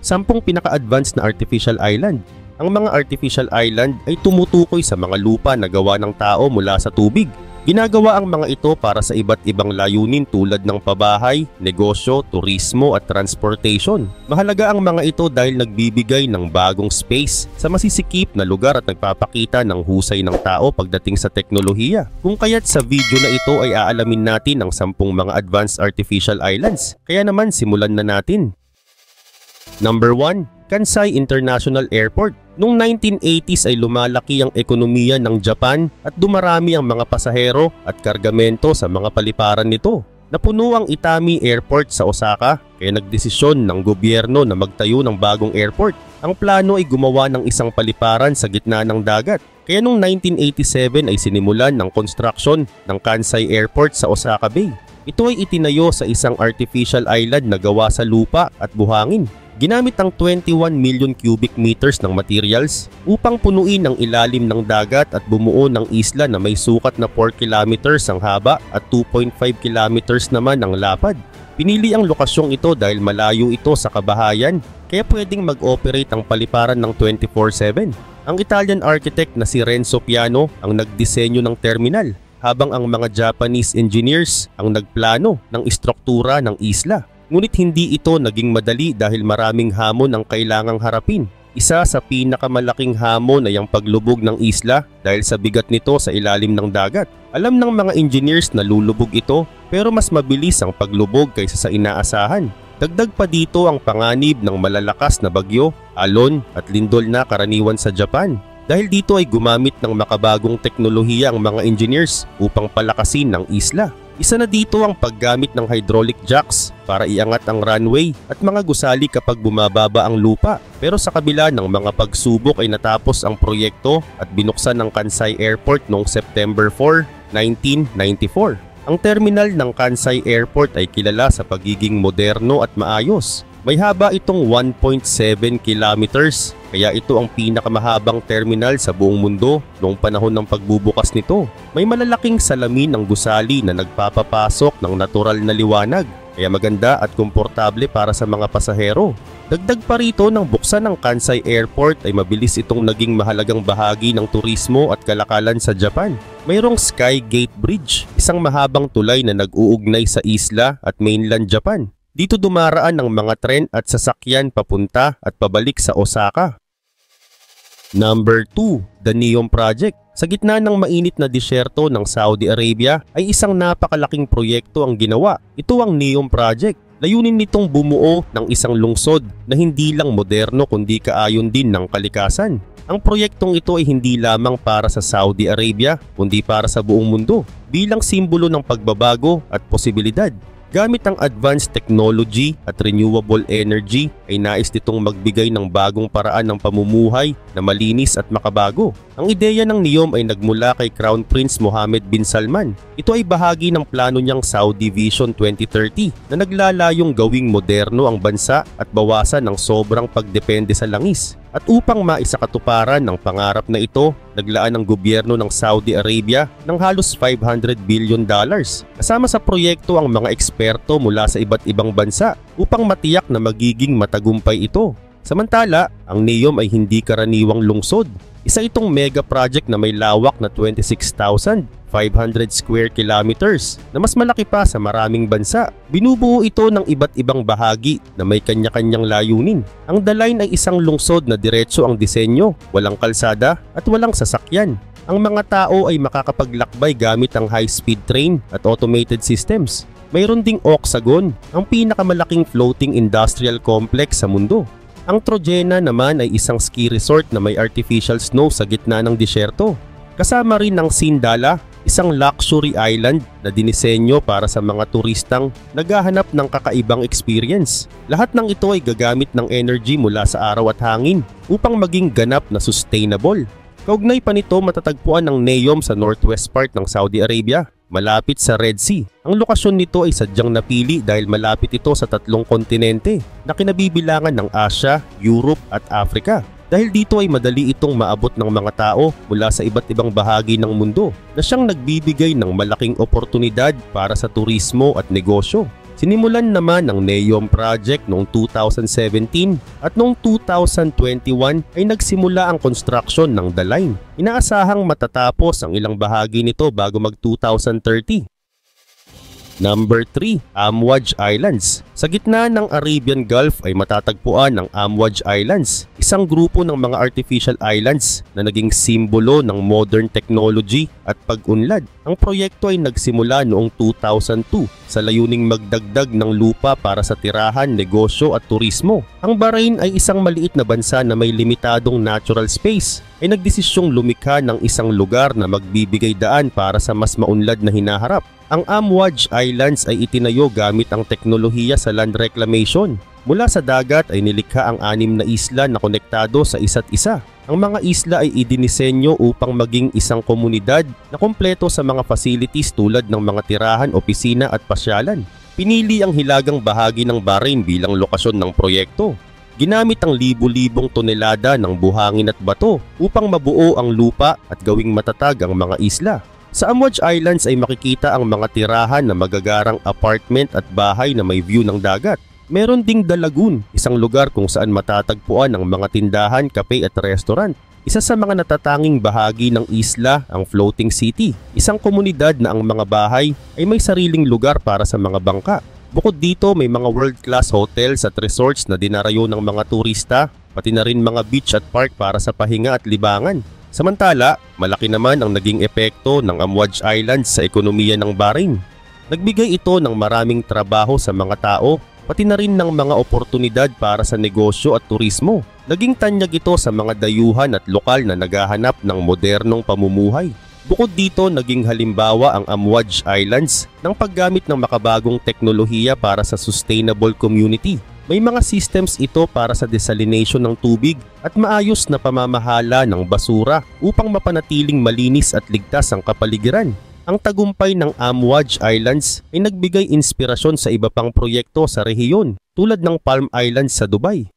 10 pinaka-advanced na artificial island. Ang mga artificial island ay tumutukoy sa mga lupa na gawa ng tao mula sa tubig. Ginagawa ang mga ito para sa iba't ibang layunin tulad ng pabahay, negosyo, turismo at transportation. Mahalaga ang mga ito dahil nagbibigay ng bagong space sa masisikip na lugar at nagpapakita ng husay ng tao pagdating sa teknolohiya. Kung kaya't sa video na ito ay aalamin natin ang 10 mga advanced artificial islands. Kaya naman simulan na natin. Number 1. Kansai International Airport. Noong 1980s ay lumalaki ang ekonomiya ng Japan at dumarami ang mga pasahero at kargamento sa mga paliparan nito. Napuno ang Itami Airport sa Osaka kaya nagdesisyon ng gobyerno na magtayo ng bagong airport. Ang plano ay gumawa ng isang paliparan sa gitna ng dagat. Kaya noong 1987 ay sinimulan ng construction ng Kansai Airport sa Osaka Bay. Ito ay itinayo sa isang artificial island na gawa sa lupa at buhangin. Ginamit ang 21 million cubic meters ng materials upang punuin ang ilalim ng dagat at bumuo ng isla na may sukat na 4 kilometers ang haba at 2.5 kilometers naman ang lapad. Pinili ang lokasyong ito dahil malayo ito sa kabahayan kaya pwedeng mag-operate ang paliparan ng 24/7. Ang Italian architect na si Renzo Piano ang nagdisenyo ng terminal habang ang mga Japanese engineers ang nagplano ng istruktura ng isla. Ngunit hindi ito naging madali dahil maraming hamon ang kailangang harapin. Isa sa pinakamalaking hamon ay ang paglubog ng isla dahil sa bigat nito sa ilalim ng dagat. Alam ng mga engineers na lulubog ito pero mas mabilis ang paglubog kaysa sa inaasahan. Dagdag pa dito ang panganib ng malalakas na bagyo, alon at lindol na karaniwan sa Japan. Dahil dito ay gumamit ng makabagong teknolohiya ang mga engineers upang palakasin ang isla. Isa na dito ang paggamit ng hydraulic jacks para iangat ang runway at mga gusali kapag bumababa ang lupa. Pero sa kabila ng mga pagsubok ay natapos ang proyekto at binuksan ng Kansai Airport noong September 4, 1994. Ang terminal ng Kansai Airport ay kilala sa pagiging moderno at maayos. May haba itong 1.7 kilometers kaya ito ang pinakamahabang terminal sa buong mundo noong panahon ng pagbubukas nito. May malalaking salamin ng gusali na nagpapapasok ng natural na liwanag kaya maganda at komportable para sa mga pasahero. Dagdag pa rito ng buksan ng Kansai Airport ay mabilis itong naging mahalagang bahagi ng turismo at kalakalan sa Japan. Mayroong Sky Gate Bridge, isang mahabang tulay na nag-uugnay sa isla at mainland Japan. Dito dumaraan ang mga tren at sasakyan papunta at pabalik sa Osaka. Number 2. The NEOM Project. Sa gitna ng mainit na disyerto ng Saudi Arabia ay isang napakalaking proyekto ang ginawa. Ito ang NEOM Project. Layunin nitong bumuo ng isang lungsod na hindi lang moderno kundi kaayon din ng kalikasan. Ang proyektong ito ay hindi lamang para sa Saudi Arabia kundi para sa buong mundo bilang simbolo ng pagbabago at posibilidad. Gamit ang advanced technology at renewable energy ay nais nitong magbigay ng bagong paraan ng pamumuhay na malinis at makabago. Ang ideya ng NEOM ay nagmula kay Crown Prince Mohammed bin Salman. Ito ay bahagi ng plano niyang Saudi Vision 2030 na naglalayong gawing moderno ang bansa at bawasan ang sobrang pagdepende sa langis. At upang maisakatuparan ng pangarap na ito, naglaan ang gobyerno ng Saudi Arabia ng halos $500 billion. Kasama sa proyekto ang mga eksperto mula sa iba't ibang bansa upang matiyak na magiging matagumpay ito. Samantala, ang NEOM ay hindi karaniwang lungsod. Isa itong mega project na may lawak na 26,500 square kilometers na mas malaki pa sa maraming bansa. Binubuo ito ng iba't ibang bahagi na may kanya-kanyang layunin. Ang Dalain ay isang lungsod na diretso ang disenyo, walang kalsada at walang sasakyan. Ang mga tao ay makakapaglakbay gamit ang high-speed train at automated systems. Mayroon ding Oxagon, ang pinakamalaking floating industrial complex sa mundo. Ang Trojena naman ay isang ski resort na may artificial snow sa gitna ng disyerto. Kasama rin ang Sindala, isang luxury island na dinisenyo para sa mga turistang naghahanap ng kakaibang experience. Lahat ng ito ay gagamit ng energy mula sa araw at hangin upang maging ganap na sustainable. Kaugnay pa nito matatagpuan ng NEOM sa northwest part ng Saudi Arabia, malapit sa Red Sea. Ang lokasyon nito ay sadyang napili dahil malapit ito sa 3 kontinente na kinabibilangan ng Asia, Europe at Africa. Dahil dito ay madali itong maabot ng mga tao mula sa iba't ibang bahagi ng mundo na siyang nagbibigay ng malaking oportunidad para sa turismo at negosyo. Sinimulan naman ang NEOM project noong 2017 at noong 2021 ay nagsimula ang construction ng The Line. Inaasahang matatapos ang ilang bahagi nito bago mag 2030. Number 3, Amouage Islands. Sa gitna ng Arabian Gulf ay matatagpuan ang Amouage Islands, isang grupo ng mga artificial islands na naging simbolo ng modern technology at pag-unlad. Ang proyekto ay nagsimula noong 2002 sa layuning magdagdag ng lupa para sa tirahan, negosyo at turismo. Ang Bahrain ay isang maliit na bansa na may limitadong natural space ay nagdesisyong lumikha ng isang lugar na magbibigay daan para sa mas maunlad na hinaharap. Ang Amouage Islands ay itinayo gamit ang teknolohiya sa land reclamation. Mula sa dagat ay nilikha ang 6 na isla na konektado sa isa't isa. Ang mga isla ay idinisenyo upang maging isang komunidad na kumpleto sa mga facilities tulad ng mga tirahan, opisina at pasyalan. Pinili ang hilagang bahagi ng Bahrain bilang lokasyon ng proyekto. Ginamit ang libu-libong tonelada ng buhangin at bato upang mabuo ang lupa at gawing matatag ang mga isla. Sa Amouage Islands ay makikita ang mga tirahan na magagarang apartment at bahay na may view ng dagat. Meron ding The Lagoon, isang lugar kung saan matatagpuan ang mga tindahan, kape at restaurant. Isa sa mga natatanging bahagi ng isla ang Floating City, isang komunidad na ang mga bahay ay may sariling lugar para sa mga bangka. Bukod dito may mga world-class hotels at resorts na dinarayo ng mga turista, pati na rin mga beach at park para sa pahinga at libangan. Samantala, malaki naman ang naging epekto ng Amouage Islands sa ekonomiya ng Bahrain. Nagbigay ito ng maraming trabaho sa mga tao, pati na rin ng mga oportunidad para sa negosyo at turismo. Naging tanyag ito sa mga dayuhan at lokal na naghahanap ng modernong pamumuhay. Bukod dito, naging halimbawa ang Amouage Islands ng paggamit ng makabagong teknolohiya para sa sustainable community. May mga systems ito para sa desalination ng tubig at maayos na pamamahala ng basura upang mapanatiling malinis at ligtas ang kapaligiran. Ang tagumpay ng Amouage Islands ay nagbigay inspirasyon sa iba pang proyekto sa rehiyon tulad ng Palm Islands sa Dubai.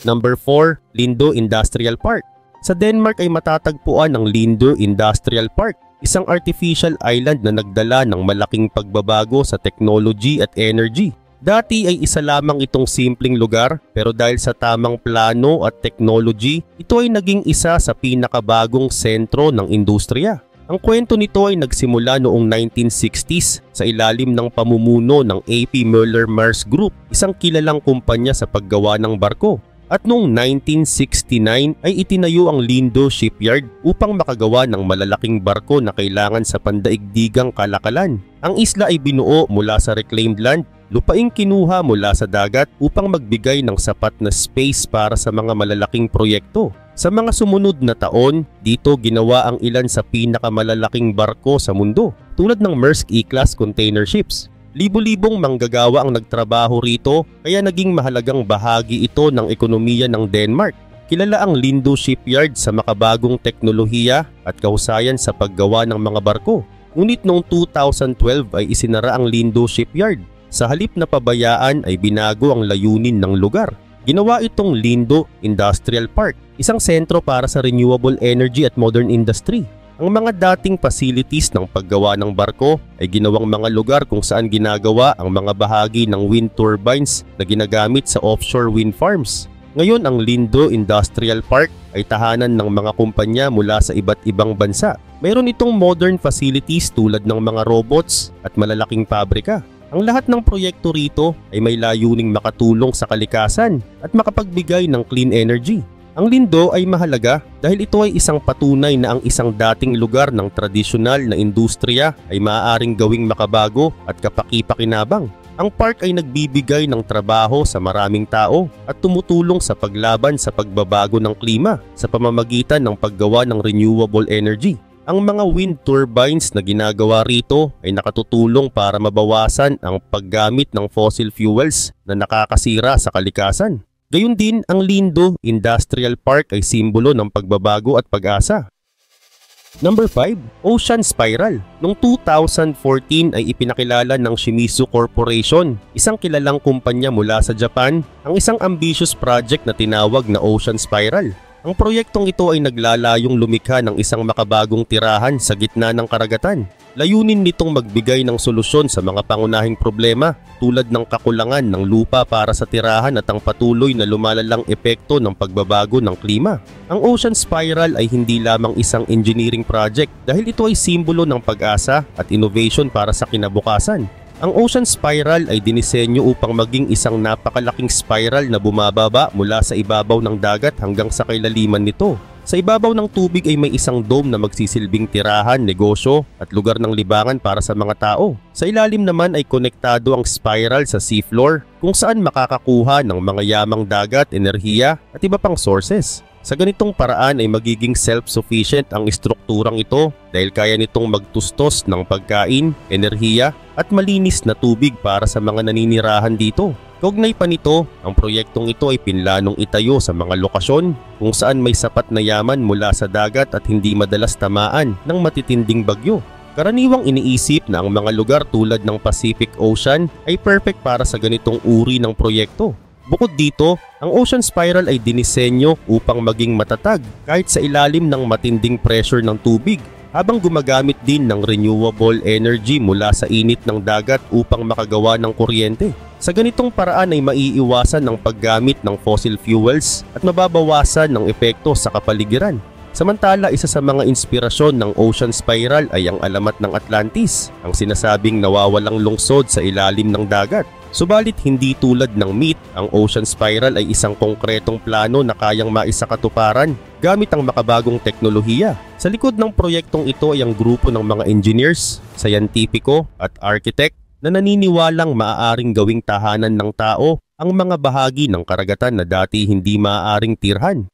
Number 4, Lindo Industrial Park. Sa Denmark ay matatagpuan ang Lindo Industrial Park, isang artificial island na nagdala ng malaking pagbabago sa technology at energy. Dati ay isa lamang itong simpleng lugar pero dahil sa tamang plano at technology, ito ay naging isa sa pinakabagong sentro ng industriya. Ang kwento nito ay nagsimula noong 1960s sa ilalim ng pamumuno ng A.P. Møller-Mærsk Group, isang kilalang kumpanya sa paggawa ng barko. At noong 1969 ay itinayo ang Lindo Shipyard upang makagawa ng malalaking barko na kailangan sa pandaigdigang kalakalan. Ang isla ay binuo mula sa reclaimed land, lupaing kinuha mula sa dagat upang magbigay ng sapat na space para sa mga malalaking proyekto. Sa mga sumunod na taon, dito ginawa ang ilan sa pinakamalalaking barko sa mundo, tulad ng Maersk E-Class container ships. Libo-libong manggagawa ang nagtrabaho rito kaya naging mahalagang bahagi ito ng ekonomiya ng Denmark. Kilala ang Lindo Shipyard sa makabagong teknolohiya at kahusayan sa paggawa ng mga barko. Ngunit noong 2012 ay isinara ang Lindo Shipyard. Sa halip na pabayaan ay binago ang layunin ng lugar. Ginawa itong Lindo Industrial Park, isang sentro para sa renewable energy at modern industry. Ang mga dating facilities ng paggawa ng barko ay ginawang mga lugar kung saan ginagawa ang mga bahagi ng wind turbines na ginagamit sa offshore wind farms. Ngayon ang Lindo Industrial Park ay tahanan ng mga kumpanya mula sa iba't ibang bansa. Mayroon itong modern facilities tulad ng mga robots at malalaking pabrika. Ang lahat ng proyekto rito ay may layuning makatulong sa kalikasan at makapagbigay ng clean energy. Ang Lindo ay mahalaga dahil ito ay isang patunay na ang isang dating lugar ng tradisyonal na industriya ay maaaring gawing makabago at kapaki-pakinabang. Ang park ay nagbibigay ng trabaho sa maraming tao at tumutulong sa paglaban sa pagbabago ng klima sa pamamagitan ng paggawa ng renewable energy. Ang mga wind turbines na ginagawa rito ay nakatutulong para mabawasan ang paggamit ng fossil fuels na nakakasira sa kalikasan. Gayun din, ang Lindo Industrial Park ay simbolo ng pagbabago at pag-asa. Number 5, Ocean Spiral. Noong 2014 ay ipinakilala ng Shimizu Corporation, isang kilalang kumpanya mula sa Japan, ang isang ambitious project na tinawag na Ocean Spiral. Ang proyektong ito ay naglalayong lumikha ng isang makabagong tirahan sa gitna ng karagatan. Layunin nitong magbigay ng solusyon sa mga pangunahing problema tulad ng kakulangan ng lupa para sa tirahan at ang patuloy na lumalalang epekto ng pagbabago ng klima. Ang Ocean Spiral ay hindi lamang isang engineering project dahil ito ay simbolo ng pag-asa at innovation para sa kinabukasan. Ang Ocean Spiral ay dinisenyo upang maging isang napakalaking spiral na bumababa mula sa ibabaw ng dagat hanggang sa kailaliman nito. Sa ibabaw ng tubig ay may isang dome na magsisilbing tirahan, negosyo at lugar ng libangan para sa mga tao. Sa ilalim naman ay konektado ang spiral sa seafloor kung saan makakakuha ng mga yamang dagat, enerhiya at iba pang sources. Sa ganitong paraan ay magiging self-sufficient ang estrukturang ito dahil kaya nitong magtustos ng pagkain, enerhiya at malinis na tubig para sa mga naninirahan dito. Kaugnay pa nito, ang proyektong ito ay pinlanong itayo sa mga lokasyon kung saan may sapat na yaman mula sa dagat at hindi madalas tamaan ng matitinding bagyo. Karaniwang iniisip na ang mga lugar tulad ng Pacific Ocean ay perfect para sa ganitong uri ng proyekto. Bukod dito, ang Ocean Spiral ay dinisenyo upang maging matatag kahit sa ilalim ng matinding pressure ng tubig habang gumagamit din ng renewable energy mula sa init ng dagat upang makagawa ng kuryente. Sa ganitong paraan ay maiiwasan ng paggamit ng fossil fuels at mababawasan ng epekto sa kapaligiran. Samantala, isa sa mga inspirasyon ng Ocean Spiral ay ang alamat ng Atlantis, ang sinasabing nawawalang lungsod sa ilalim ng dagat. Subalit hindi tulad ng myth, ang Ocean Spiral ay isang konkretong plano na kayang maisakatuparan gamit ang makabagong teknolohiya. Sa likod ng proyektong ito ay ang grupo ng mga engineers, sayantipiko at architect na naniniwalang maaaring gawing tahanan ng tao ang mga bahagi ng karagatan na dati hindi maaaring tirhan.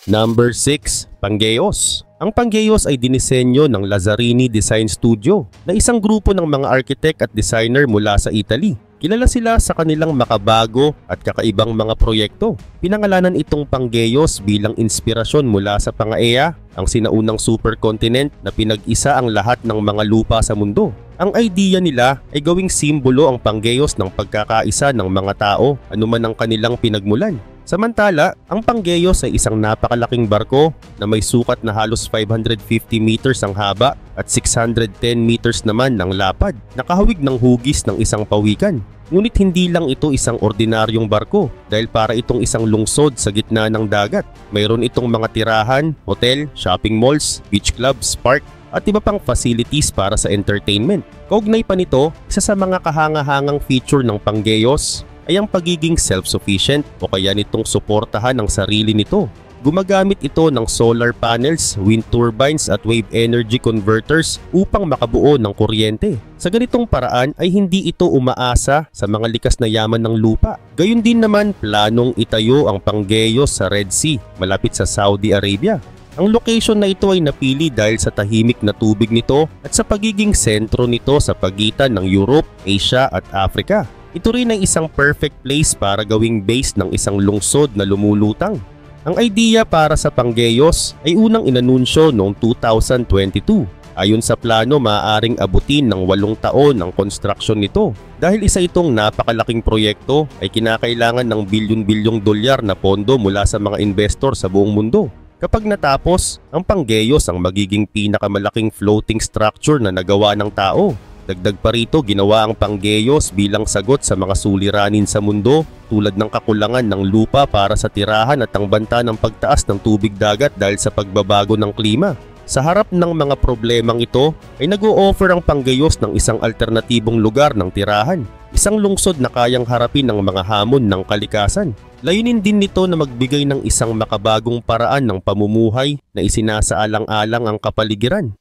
Number 6. Panggeos. Ang Panggeos ay dinisenyo ng Lazzarini Design Studio na isang grupo ng mga architect at designer mula sa Italy. Kilala sila sa kanilang makabago at kakaibang mga proyekto. Pinangalanan itong Panggeos bilang inspirasyon mula sa Pangaea, ang sinaunang supercontinent na pinag-isa ang lahat ng mga lupa sa mundo. Ang idea nila ay gawing simbolo ang Panggeos ng pagkakaisa ng mga tao anuman ang kanilang pinagmulan. Samantala, ang Panggeos ay isang napakalaking barko na may sukat na halos 550 meters ang haba at 610 meters naman ang lapad. Nakahawig ng hugis ng isang pawikan. Ngunit hindi lang ito isang ordinaryong barko dahil para itong isang lungsod sa gitna ng dagat. Mayroon itong mga tirahan, hotel, shopping malls, beach clubs, park at iba pang facilities para sa entertainment. Kaugnay pa nito, isa sa mga kahangahangang feature ng Panggeos ay ang pagiging self-sufficient o kaya nitong suportahan ang sarili nito. Gumagamit ito ng solar panels, wind turbines at wave energy converters upang makabuo ng kuryente. Sa ganitong paraan ay hindi ito umaasa sa mga likas na yaman ng lupa. Gayun din naman planong itayo ang Panggeos sa Red Sea malapit sa Saudi Arabia. Ang location na ito ay napili dahil sa tahimik na tubig nito at sa pagiging sentro nito sa pagitan ng Europe, Asia at Africa. Ito rin ay isang perfect place para gawing base ng isang lungsod na lumulutang. Ang idea para sa Panggeos ay unang inanunsyo noong 2022. Ayon sa plano, maaaring abutin ng 8 taon ang construction nito. Dahil isa itong napakalaking proyekto ay kinakailangan ng bilyon-bilyong dolyar na pondo mula sa mga investor sa buong mundo. Kapag natapos, ang Panggeos ang magiging pinakamalaking floating structure na nagawa ng tao. Dagdag pa rito, ginawa ang Panggeos bilang sagot sa mga suliranin sa mundo tulad ng kakulangan ng lupa para sa tirahan at ang banta ng pagtaas ng tubig dagat dahil sa pagbabago ng klima. Sa harap ng mga problemang ito ay nag-o-offer ang Panggeos ng isang alternatibong lugar ng tirahan. Isang lungsod na kayang harapin ang mga hamon ng kalikasan. Layunin din nito na magbigay ng isang makabagong paraan ng pamumuhay na isinasaalang-alang ang kapaligiran.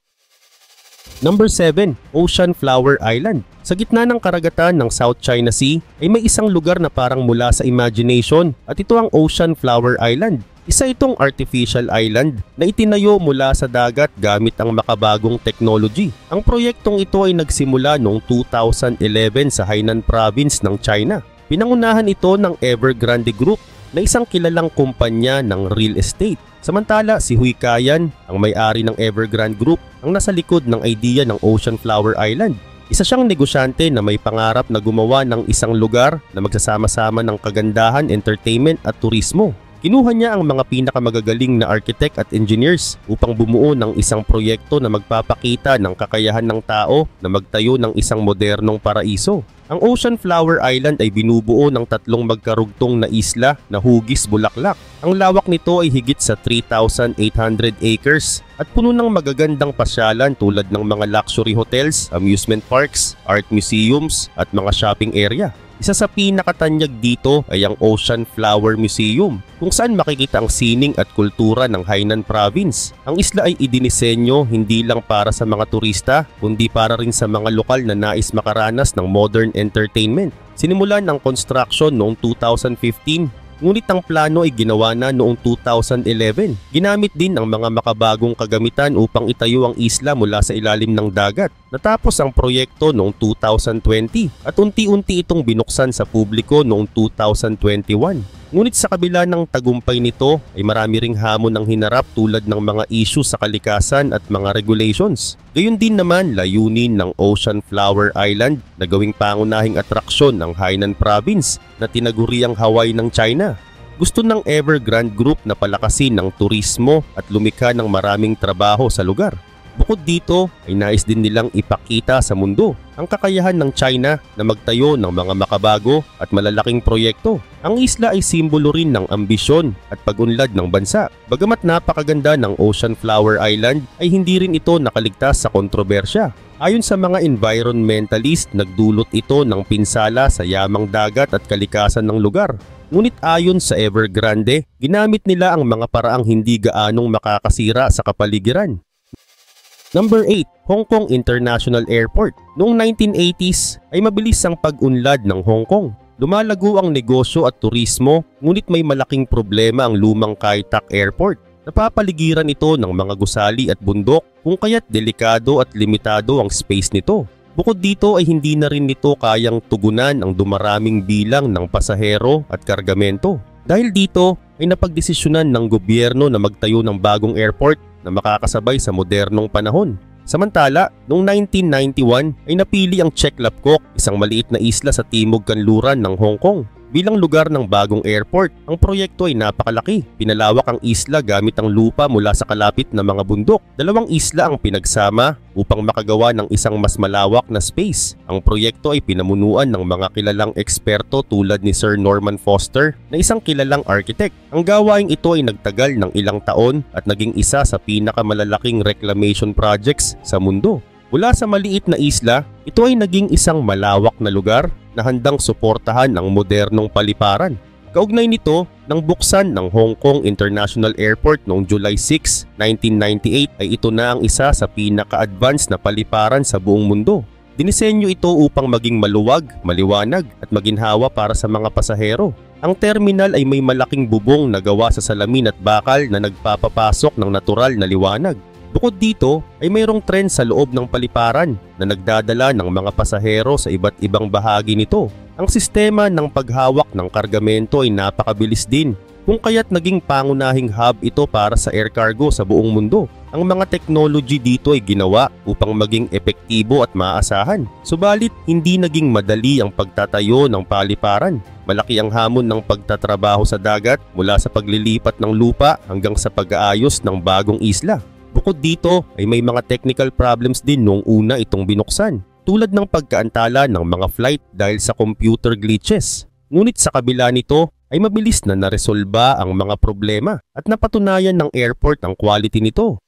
Number 7. Ocean Flower Island. Sa gitna ng karagatan ng South China Sea ay may isang lugar na parang mula sa imagination at ito ang Ocean Flower Island. Isa itong artificial island na itinayo mula sa dagat gamit ang makabagong technology. Ang proyektong ito ay nagsimula noong 2011 sa Hainan Province ng China. Pinangunahan ito ng Evergrande Group na isang kilalang kumpanya ng real estate. Samantala, si Hui Kayan, ang may-ari ng Evergrande Group, ang nasa likod ng idea ng Ocean Flower Island. Isa siyang negosyante na may pangarap na gumawa ng isang lugar na magsasama-sama ng kagandahan, entertainment at turismo. Kinuha niya ang mga pinakamagagaling na architect at engineers upang bumuo ng isang proyekto na magpapakita ng kakayahan ng tao na magtayo ng isang modernong paraiso. Ang Ocean Flower Island ay binubuo ng 3 magkarugtong na isla na hugis bulaklak. Ang lawak nito ay higit sa 3,800 acres at puno ng magagandang pasyalan tulad ng mga luxury hotels, amusement parks, art museums at mga shopping area. Isa sa pinakatanyag dito ay ang Ocean Flower Museum, kung saan makikita ang sining at kultura ng Hainan Province. Ang isla ay idinisenyo hindi lang para sa mga turista, kundi para rin sa mga lokal na nais makaranas ng modern entertainment. Sinimulan ang construction noong 2015, ngunit ang plano ay ginawa na noong 2011. Ginamit din ang mga makabagong kagamitan upang itayo ang isla mula sa ilalim ng dagat. Natapos ang proyekto noong 2020 at unti-unti itong binuksan sa publiko noong 2021. Ngunit sa kabila ng tagumpay nito ay marami ring hamon ang hinarap tulad ng mga issue sa kalikasan at mga regulations. Gayun din naman layunin ng Ocean Flower Island na gawing pangunahing atraksyon ng Hainan Province na tinaguriang Hawaii ng China. Gusto ng Evergrande Group na palakasin ng turismo at lumikha ng maraming trabaho sa lugar. Bukod dito ay nais din nilang ipakita sa mundo ang kakayahan ng China na magtayo ng mga makabago at malalaking proyekto. Ang isla ay simbolo rin ng ambisyon at pag-unlad ng bansa. Bagamat napakaganda ng Ocean Flower Island ay hindi rin ito nakaligtas sa kontrobersya. Ayon sa mga environmentalist, nagdulot ito ng pinsala sa yamang dagat at kalikasan ng lugar. Ngunit ayon sa Evergrande, ginamit nila ang mga paraang hindi gaanong makakasira sa kapaligiran. Number 8. Hong Kong International Airport. Noong 1980s ay mabilis ang pag-unlad ng Hong Kong. Lumalago ang negosyo at turismo, ngunit may malaking problema ang lumang Kai Tak Airport. Napapaligiran ito ng mga gusali at bundok, kung kaya't delikado at limitado ang space nito. Bukod dito ay hindi na rin nito kayang tugunan ang dumaraming bilang ng pasahero at kargamento. Dahil dito ay napagdesisyonan ng gobyerno na magtayo ng bagong airport na makakasabay sa modernong panahon. Samantala, noong 1991 ay napili ang Chek Lap Kok, isang maliit na isla sa timog kanluran ng Hong Kong, bilang lugar ng bagong airport. Ang proyekto ay napakalaki. Pinalawak ang isla gamit ang lupa mula sa kalapit na mga bundok. 2 isla ang pinagsama upang makagawa ng isang mas malawak na space. Ang proyekto ay pinamunuan ng mga kilalang eksperto tulad ni Sir Norman Foster na isang kilalang architect. Ang gawaing ito ay nagtagal ng ilang taon at naging isa sa pinakamalalaking reclamation projects sa mundo. Mula sa maliit na isla, ito ay naging isang malawak na lugar na handang suportahan ang modernong paliparan. Kaugnay nito, nang buksan ng Hong Kong International Airport noong July 6, 1998 ay ito na ang isa sa pinaka-advanced na paliparan sa buong mundo. Dinisenyo ito upang maging maluwag, maliwanag at maginhawa para sa mga pasahero. Ang terminal ay may malaking bubong na gawa sa salamin at bakal na nagpapapasok ng natural na liwanag. Bukod dito ay mayroong tren sa loob ng paliparan na nagdadala ng mga pasahero sa iba't ibang bahagi nito. Ang sistema ng paghawak ng kargamento ay napakabilis din, kung kaya't naging pangunahing hub ito para sa air cargo sa buong mundo. Ang mga technology dito ay ginawa upang maging epektibo at maaasahan. Subalit hindi naging madali ang pagtatayo ng paliparan. Malaki ang hamon ng pagtatrabaho sa dagat mula sa paglilipat ng lupa hanggang sa pag-aayos ng bagong isla. Bukod dito ay may mga technical problems din noong una itong binuksan, tulad ng pagkaantala ng mga flight dahil sa computer glitches. Ngunit sa kabila nito ay mabilis na naresolba ang mga problema at napatunayan ng airport ang quality nito.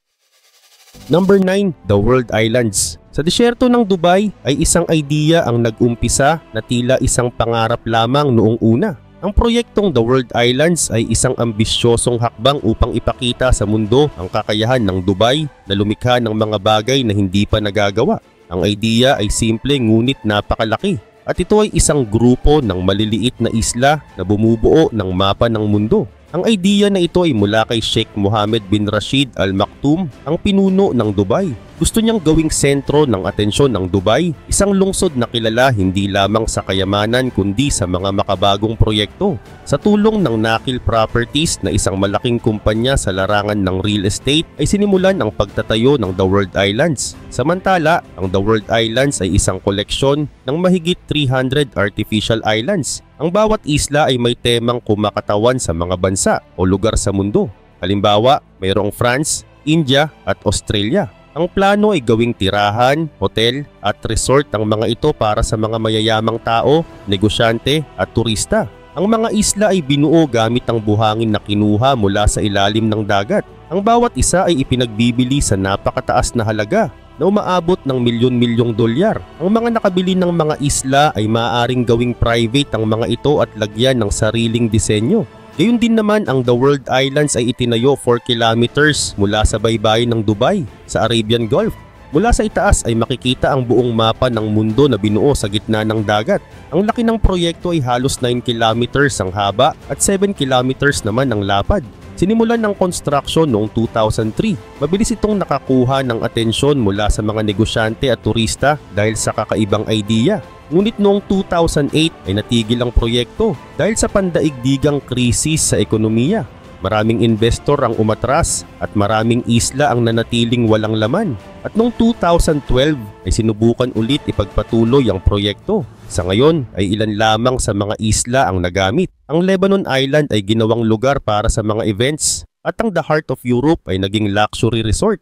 Number 9. The World Islands. Sa disyerto ng Dubai ay isang idea ang nag-umpisa na tila isang pangarap lamang noong una. Ang proyektong The World Islands ay isang ambisyosong hakbang upang ipakita sa mundo ang kakayahan ng Dubai na lumikha ng mga bagay na hindi pa nagagawa. Ang idea ay simple ngunit napakalaki at ito ay isang grupo ng maliliit na isla na bumubuo ng mapa ng mundo. Ang idea na ito ay mula kay Sheikh Mohammed bin Rashid Al Maktoum, ang pinuno ng Dubai. Gusto niyang gawing sentro ng atensyon ng Dubai, isang lungsod na kilala hindi lamang sa kayamanan kundi sa mga makabagong proyekto. Sa tulong ng Nakheel Properties na isang malaking kumpanya sa larangan ng real estate ay sinimulan ang pagtatayo ng The World Islands. Samantala, ang The World Islands ay isang koleksyon ng mahigit 300 artificial islands. Ang bawat isla ay may temang kumakatawan sa mga bansa o lugar sa mundo. Halimbawa, mayroong France, India at Australia. Ang plano ay gawing tirahan, hotel at resort ang mga ito para sa mga mayayamang tao, negosyante at turista. Ang mga isla ay binuo gamit ang buhangin na kinuha mula sa ilalim ng dagat. Ang bawat isa ay ipinagbibili sa napakataas na halaga na umaabot ng milyon-milyong dolyar. Ang mga nakabili ng mga isla ay maaaring gawing private ang mga ito at lagyan ng sariling disenyo. Gayun din naman ang The World Islands ay itinayo 4 kilometers mula sa baybayin ng Dubai sa Arabian Gulf. Mula sa itaas ay makikita ang buong mapa ng mundo na binuo sa gitna ng dagat. Ang laki ng proyekto ay halos 9 kilometers ang haba at 7 kilometers naman ang lapad. Sinimulan ng construction noong 2003. Mabilis itong nakakuha ng atensyon mula sa mga negosyante at turista dahil sa kakaibang idea. Ngunit noong 2008 ay natigil ang proyekto dahil sa pandaigdigang krisis sa ekonomiya. Maraming investor ang umatras at maraming isla ang nanatiling walang laman. At noong 2012 ay sinubukan ulit ipagpatuloy ang proyekto. Sa ngayon ay ilan lamang sa mga isla ang nagamit. Ang Lebanon Island ay ginawang lugar para sa mga events at ang The Heart of Europe ay naging luxury resort.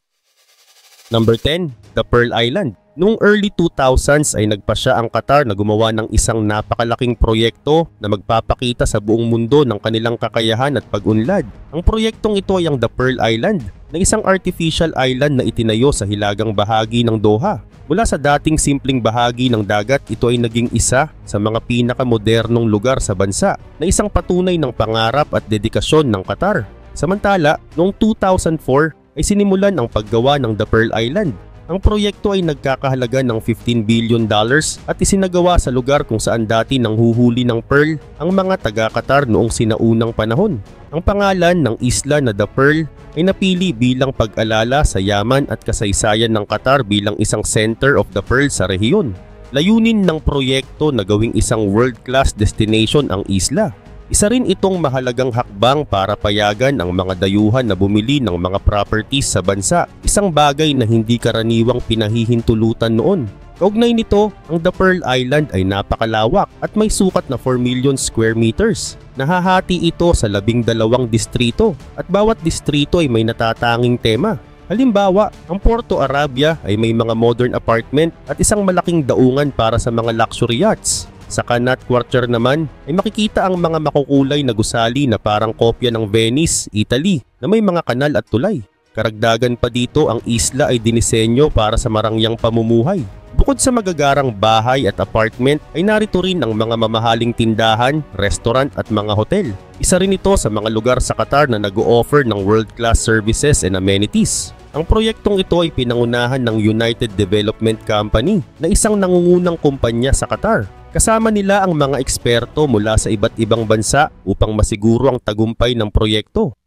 Number 10, the Pearl Island. Noong early 2000s ay nagpasya ang Qatar na gumawa ng isang napakalaking proyekto na magpapakita sa buong mundo ng kanilang kakayahan at pag-unlad. Ang proyektong ito ay ang The Pearl Island, na isang artificial island na itinayo sa hilagang bahagi ng Doha. Mula sa dating simpleng bahagi ng dagat, ito ay naging isa sa mga pinakamodernong lugar sa bansa na isang patunay ng pangarap at dedikasyon ng Qatar. Samantala, noong 2004 ay sinimulan ang paggawa ng The Pearl Island. Ang proyekto ay nagkakahalaga ng $15 billion at isinagawa sa lugar kung saan dati nanghuhuli ng pearl ang mga taga-Qatar noong sinaunang panahon. Ang pangalan ng isla na The Pearl ay napili bilang pag-alala sa yaman at kasaysayan ng Qatar bilang isang center of the pearl sa rehiyon. Layunin ng proyekto na gawing isang world-class destination ang isla. Isa rin itong mahalagang hakbang para payagan ang mga dayuhan na bumili ng mga properties sa bansa, isang bagay na hindi karaniwang pinahihintulutan noon. Kaugnay nito, ang The Pearl Island ay napakalawak at may sukat na 4 million square meters. Nahahati ito sa 12 distrito at bawat distrito ay may natatanging tema. Halimbawa, ang Porto Arabia ay may mga modern apartment at isang malaking daungan para sa mga luxury yachts. Sa Canat Quarter naman ay makikita ang mga makukulay na gusali na parang kopya ng Venice, Italy na may mga kanal at tulay. Karagdagan pa dito, ang isla ay dinisenyo para sa marangyang pamumuhay. Bukod sa magagarang bahay at apartment ay narito rin ang mga mamahaling tindahan, restaurant at mga hotel. Isa rin ito sa mga lugar sa Qatar na nag-o-offer ng world-class services and amenities. Ang proyektong ito ay pinangunahan ng United Development Company na isang nangungunang kumpanya sa Qatar. Kasama nila ang mga eksperto mula sa iba't ibang bansa upang masiguro ang tagumpay ng proyekto.